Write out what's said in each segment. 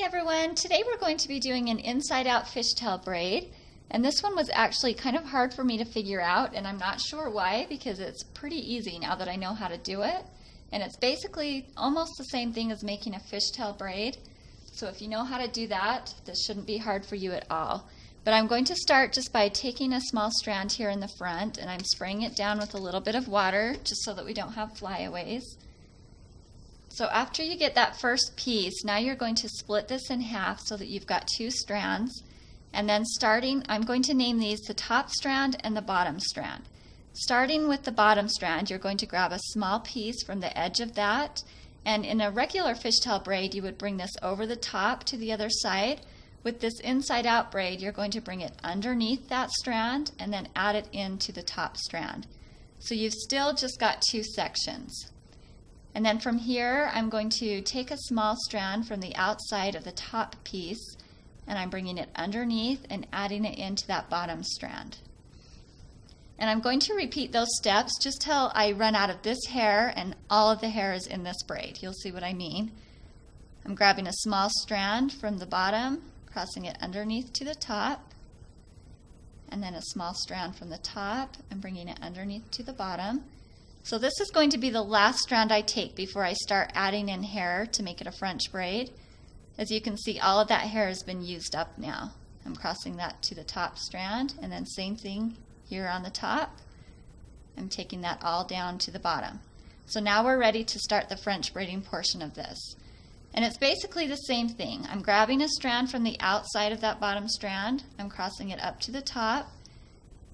everyone, today we're going to be doing an inside out fishtail braid, and this one was actually kind of hard for me to figure out, and I'm not sure why, because it's pretty easy now that I know how to do it, and it's basically almost the same thing as making a fishtail braid. So if you know how to do that, this shouldn't be hard for you at all. But I'm going to start just by taking a small strand here in the front, and I'm spraying it down with a little bit of water just so that we don't have flyaways. So after you get that first piece, now you're going to split this in half so that you've got two strands. And then I'm going to name these the top strand and the bottom strand. Starting with the bottom strand, you're going to grab a small piece from the edge of that. And in a regular fishtail braid, you would bring this over the top to the other side. With this inside out braid, you're going to bring it underneath that strand and then add it into the top strand. So you've still just got two sections. And then from here, I'm going to take a small strand from the outside of the top piece, and I'm bringing it underneath and adding it into that bottom strand. And I'm going to repeat those steps just till I run out of this hair and all of the hair is in this braid. You'll see what I mean. I'm grabbing a small strand from the bottom, crossing it underneath to the top, and then a small strand from the top and bringing it underneath to the bottom. So this is going to be the last strand I take before I start adding in hair to make it a French braid. As you can see, all of that hair has been used up now. I'm crossing that to the top strand, and then same thing here on the top. I'm taking that all down to the bottom. So now we're ready to start the French braiding portion of this. And it's basically the same thing. I'm grabbing a strand from the outside of that bottom strand. I'm crossing it up to the top.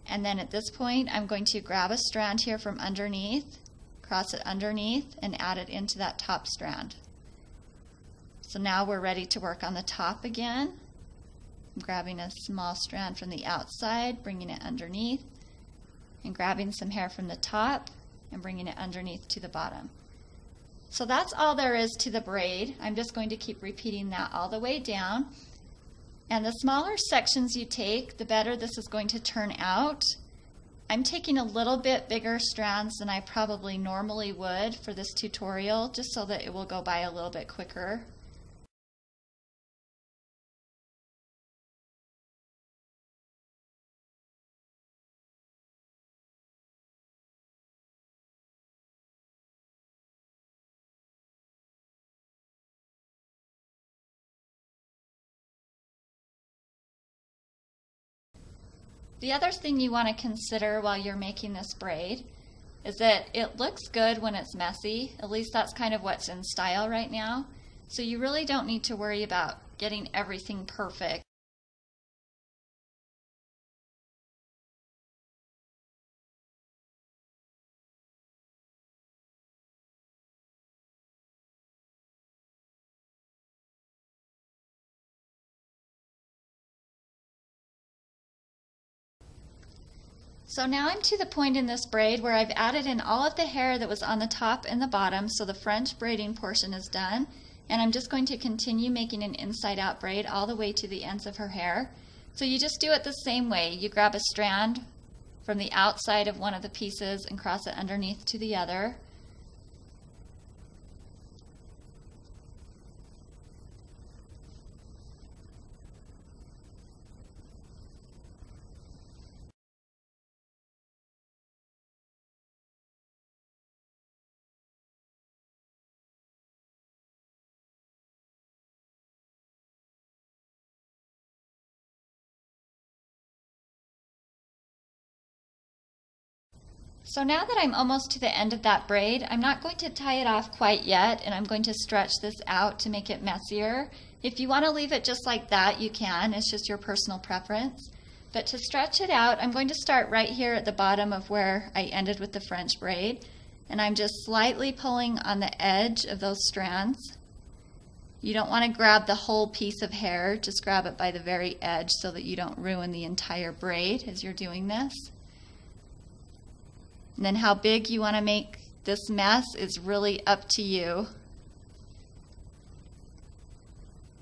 And then at this point, I'm going to grab a strand here from underneath, cross it underneath, and add it into that top strand. So now we're ready to work on the top again. I'm grabbing a small strand from the outside, bringing it underneath, and grabbing some hair from the top and bringing it underneath to the bottom. So that's all there is to the braid. I'm just going to keep repeating that all the way down. And the smaller sections you take, the better this is going to turn out. I'm taking a little bit bigger strands than I probably normally would for this tutorial, just so that it will go by a little bit quicker. The other thing you want to consider while you're making this braid is that it looks good when it's messy. At least that's kind of what's in style right now. So you really don't need to worry about getting everything perfect. So now I'm to the point in this braid where I've added in all of the hair that was on the top and the bottom, so the French braiding portion is done, and I'm just going to continue making an inside out braid all the way to the ends of her hair. So you just do it the same way. You grab a strand from the outside of one of the pieces and cross it underneath to the other. So now that I'm almost to the end of that braid, I'm not going to tie it off quite yet, and I'm going to stretch this out to make it messier. If you want to leave it just like that, you can. It's just your personal preference. But to stretch it out, I'm going to start right here at the bottom of where I ended with the French braid, and I'm just slightly pulling on the edge of those strands. You don't want to grab the whole piece of hair, just grab it by the very edge so that you don't ruin the entire braid as you're doing this. And then how big you want to make this mess is really up to you.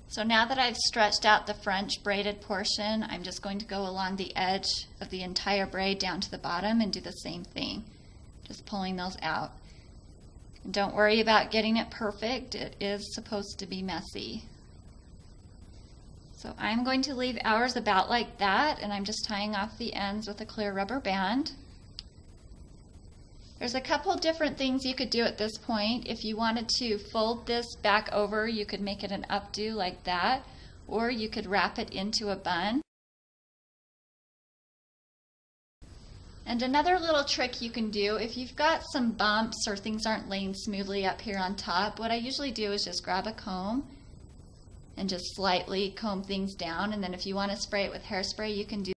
So now that I've stretched out the French braided portion, I'm just going to go along the edge of the entire braid down to the bottom and do the same thing. Just pulling those out. And don't worry about getting it perfect. It is supposed to be messy. So I'm going to leave ours about like that, and I'm just tying off the ends with a clear rubber band. There's a couple different things you could do at this point. If you wanted to fold this back over, you could make it an updo like that, or you could wrap it into a bun. And another little trick you can do, if you've got some bumps or things aren't laying smoothly up here on top, what I usually do is just grab a comb and just slightly comb things down, and then if you want to spray it with hairspray, you can do